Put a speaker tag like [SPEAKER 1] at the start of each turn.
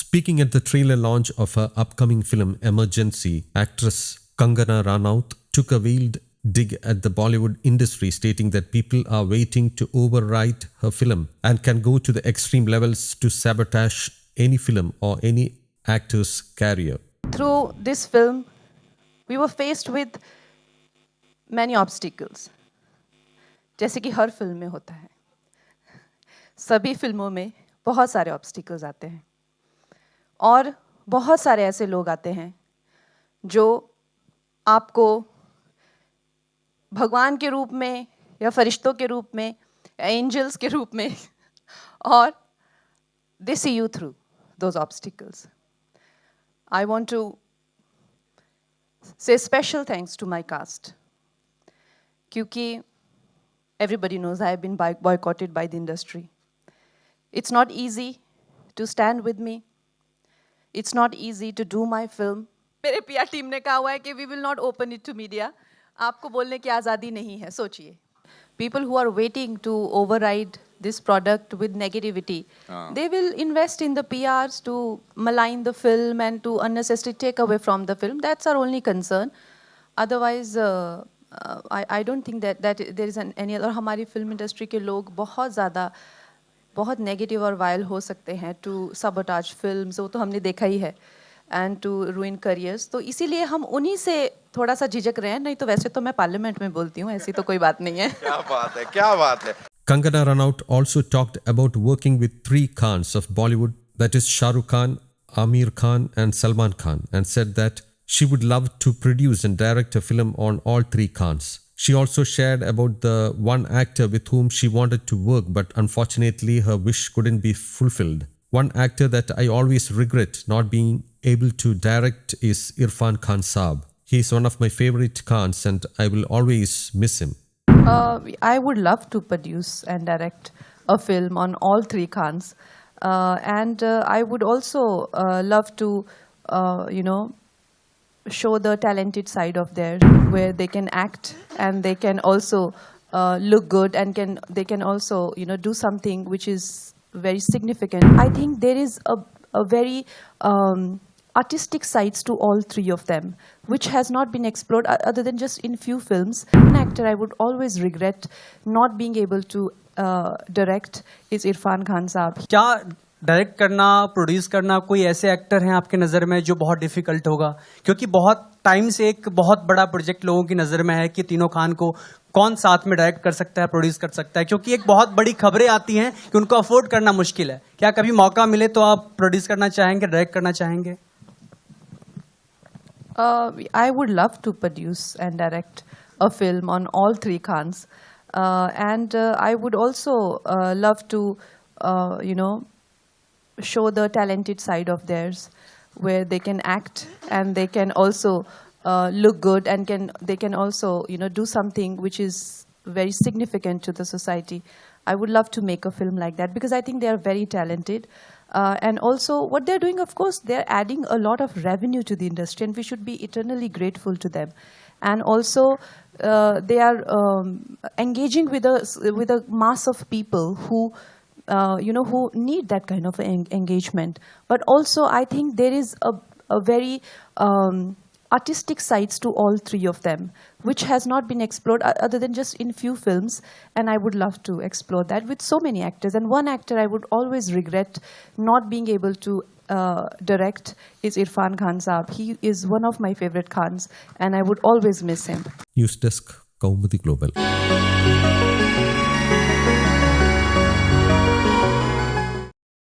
[SPEAKER 1] Speaking at the trailer launch of her upcoming film Emergency, actress Kangana Ranaut took a veiled dig at the Bollywood industry, stating that people are waiting to overwrite her film and can go to the extreme levels to sabotage any film or any actor's career.
[SPEAKER 2] Through this film, we were faced with many obstacles. जैसे कि हर film में होता है, सभी फिल्मों में बहुत सारे ऑब्स्टिकल्स आते हैं और बहुत सारे ऐसे लोग आते हैं जो आपको भगवान के रूप में या फरिश्तों के रूप में या एंजल्स के रूप में और they see you through those obstacles. I want to say special thanks to my cast क्योंकि everybody knows I have been boycotted by the industry. It's not easy to stand with me. It's not easy to do my film. मेरे PR team ने कहा हुआ है कि we will not open it to media. आपको बोलने की आज़ादी नहीं है, सोचिए. People who are waiting to override this product with negativity, they will invest in the PRs to malign the film and to unnecessarily take away from the film. That's our only concern. Otherwise, I don't think that there is any other. हमारी film industry के लोग बहुत ज़्यादा बहुत negative और vile हो सकते हैं to sabotage films, वो तो हमने देखा ही है, and to ruin careers. तो इसीलिए हम उन्हीं से थोड़ा सा झिझक रहे हैं, नहीं तो वैसे तो मैं पार्लियामेंट में बोलती हूँ, ऐसी तो कोई बात नहीं है.
[SPEAKER 3] क्या बात है, क्या बात है.
[SPEAKER 1] Kangana Ranaut also talked about working with three Khans of Bollywood, that is Shah Rukh Khan, Aamir Khan and Salman Khan, and said that she would love to produce and direct a film on all three Khans. She also shared about the one actor with whom she wanted to work, but unfortunately her wish couldn't be fulfilled. One actor that I always regret not being able to direct is Irfan Khan Saab. He is one of my favorite Khans and I will always miss him.
[SPEAKER 2] I would love to produce and direct a film on all three Khans. And I would also love to, show the talented side of theirs, where they can act and they can also look good and they can also, do something which is very significant. I think there is a very artistic sides to all three of them, which has not been explored other than just in few films. An actor I would always regret not being able to direct is Irfan Khan Saab.
[SPEAKER 4] क्या direct करना, produce करना, कोई ऐसे actor हैं आपके नज़र में जो बहुत डिफिकल्ट होगा? क्योंकि बहुत टाइम से एक बहुत बड़ा प्रोजेक्ट लोगों की नज़र में है कि तीनों खान को कौन साथ में डायरेक्ट कर सकता है, प्रोड्यूस कर सकता है, क्योंकि एक बहुत बड़ी खबरें आती हैं कि उनको अफोर्ड करना मुश्किल है. क्या कभी मौका मिले तो आप प्रोड्यूस करना चाहेंगे, डायरेक्ट करना चाहेंगे?
[SPEAKER 2] I would love to produce and direct a film on all three Khans. And I would also love to, show the talented side of theirs, where they can act and they can also look good and they can also, do something which is very significant to the society. I would love to make a film like that because I think they are very talented. And also what they're doing, of course, they're adding a lot of revenue to the industry and we should be eternally grateful to them. And also they are engaging with a mass of people who, who need that kind of engagement. But also I think there is a very artistic sides to all three of them, which has not been explored other than just in few films. And I would love to explore that with so many actors. And one actor I would always regret not being able to direct is Irfan Khan Saab. He is one of my favorite Khans and I would always miss him.
[SPEAKER 1] News Desk, Kaumudi Global.